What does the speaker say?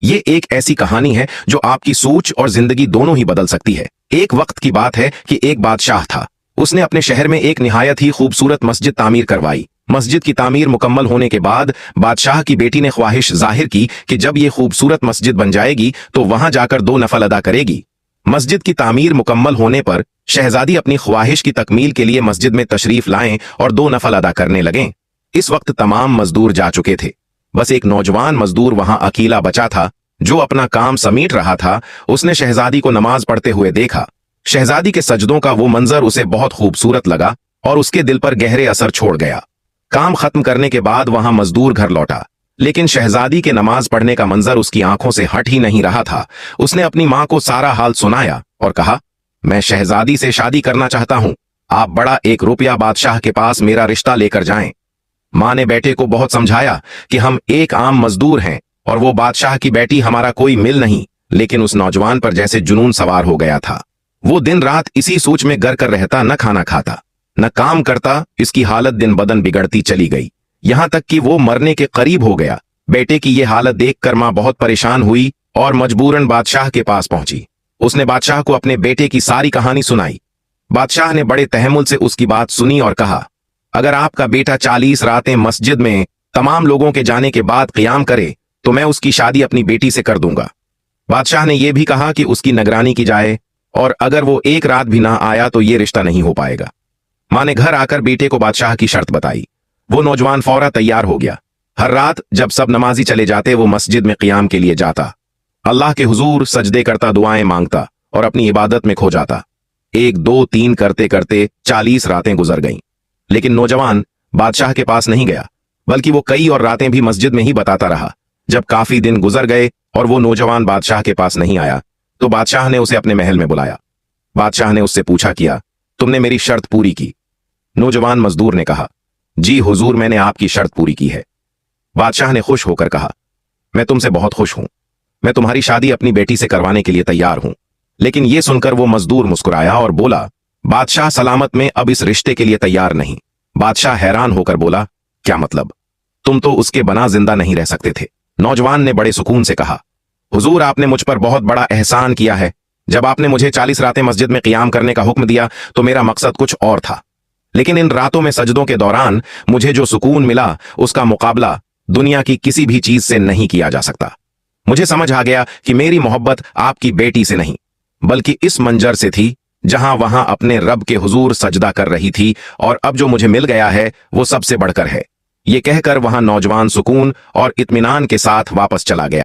ये एक ऐसी कहानी है जो आपकी सोच और जिंदगी दोनों ही बदल सकती है। एक वक्त की बात है कि एक बादशाह था। उसने अपने शहर में एक निहायत ही खूबसूरत मस्जिद तामीर करवाई। मस्जिद की तामीर मुकम्मल होने के बाद बादशाह की बेटी ने ख्वाहिश जाहिर की कि जब ये खूबसूरत मस्जिद बन जाएगी तो वहां जाकर 2 नफल अदा करेगी। मस्जिद की तामीर मुकम्मल होने पर शहजादी अपनी ख्वाहिश की तकमील के लिए मस्जिद में तशरीफ लाएं और 2 नफल अदा करने लगें। इस वक्त तमाम मजदूर जा चुके थे। बस एक नौजवान मजदूर वहां अकेला बचा था जो अपना काम समेट रहा था। उसने शहजादी को नमाज पढ़ते हुए देखा। शहजादी के सजदों का वो मंजर उसे बहुत खूबसूरत लगा और उसके दिल पर गहरे असर छोड़ गया। काम खत्म करने के बाद वहां मजदूर घर लौटा, लेकिन शहजादी के नमाज पढ़ने का मंजर उसकी आंखों से हट ही नहीं रहा था। उसने अपनी मां को सारा हाल सुनाया और कहा, मैं शहजादी से शादी करना चाहता हूं। आप बड़ा 1 रुपया बादशाह के पास मेरा रिश्ता लेकर जाएं। मां ने बेटे को बहुत समझाया कि हम एक आम मजदूर हैं और वो बादशाह की बेटी हमारा कोई मिल नहीं, लेकिन उस नौजवान पर जैसे जुनून सवार हो गया था। वो दिन रात इसी सोच में गर कर रहता, न खाना खाता न काम करता। इसकी हालत दिन बदन बिगड़ती चली गई, यहां तक कि वो मरने के करीब हो गया। बेटे की ये हालत देखकर मां बहुत परेशान हुई और मजबूरन बादशाह के पास पहुंची। उसने बादशाह को अपने बेटे की सारी कहानी सुनाई। बादशाह ने बड़े तहम्मुल से उसकी बात सुनी और कहा, अगर आपका बेटा 40 रातें मस्जिद में तमाम लोगों के जाने के बाद क़याम करे तो मैं उसकी शादी अपनी बेटी से कर दूंगा। बादशाह ने यह भी कहा कि उसकी निगरानी की जाए और अगर वो 1 रात भी ना आया तो ये रिश्ता नहीं हो पाएगा। मां ने घर आकर बेटे को बादशाह की शर्त बताई। वो नौजवान फौरा तैयार हो गया। हर रात जब सब नमाजी चले जाते वो मस्जिद में क़याम के लिए जाता, अल्लाह के हुजूर सजदे करता, दुआएं मांगता और अपनी इबादत में खो जाता। 1 2 3 करते करते 40 रातें गुजर गईं, लेकिन नौजवान बादशाह के पास नहीं गया, बल्कि वो कई और रातें भी मस्जिद में ही बताता रहा। जब काफी दिन गुजर गए और वो नौजवान बादशाह के पास नहीं आया तो बादशाह ने उसे अपने महल में बुलाया। बादशाह ने उससे पूछा, किया तुमने मेरी शर्त पूरी की? नौजवान मजदूर ने कहा, जी हुजूर, मैंने आपकी शर्त पूरी की है। बादशाह ने खुश होकर कहा, मैं तुमसे बहुत खुश हूं। मैं तुम्हारी शादी अपनी बेटी से करवाने के लिए तैयार हूं। लेकिन यह सुनकर वो मजदूर मुस्कुराया और बोला, बादशाह सलामत में अब इस रिश्ते के लिए तैयार नहीं। बादशाह हैरान होकर बोला, क्या मतलब? तुम तो उसके बना जिंदा नहीं रह सकते थे। नौजवान ने बड़े सुकून से कहा, हुजूर, आपने मुझ पर बहुत बड़ा एहसान किया है। जब आपने मुझे 40 रातें मस्जिद में क़याम करने का हुक्म दिया तो मेरा मकसद कुछ और था, लेकिन इन रातों में सजदों के दौरान मुझे जो सुकून मिला उसका मुकाबला दुनिया की किसी भी चीज से नहीं किया जा सकता। मुझे समझ आ गया कि मेरी मोहब्बत आपकी बेटी से नहीं बल्कि इस मंजर से थी जहां वहां अपने रब के हुजूर सजदा कर रही थी, और अब जो मुझे मिल गया है वो सबसे बढ़कर है। ये कहकर वहां नौजवान सुकून और इत्मीनान के साथ वापस चला गया।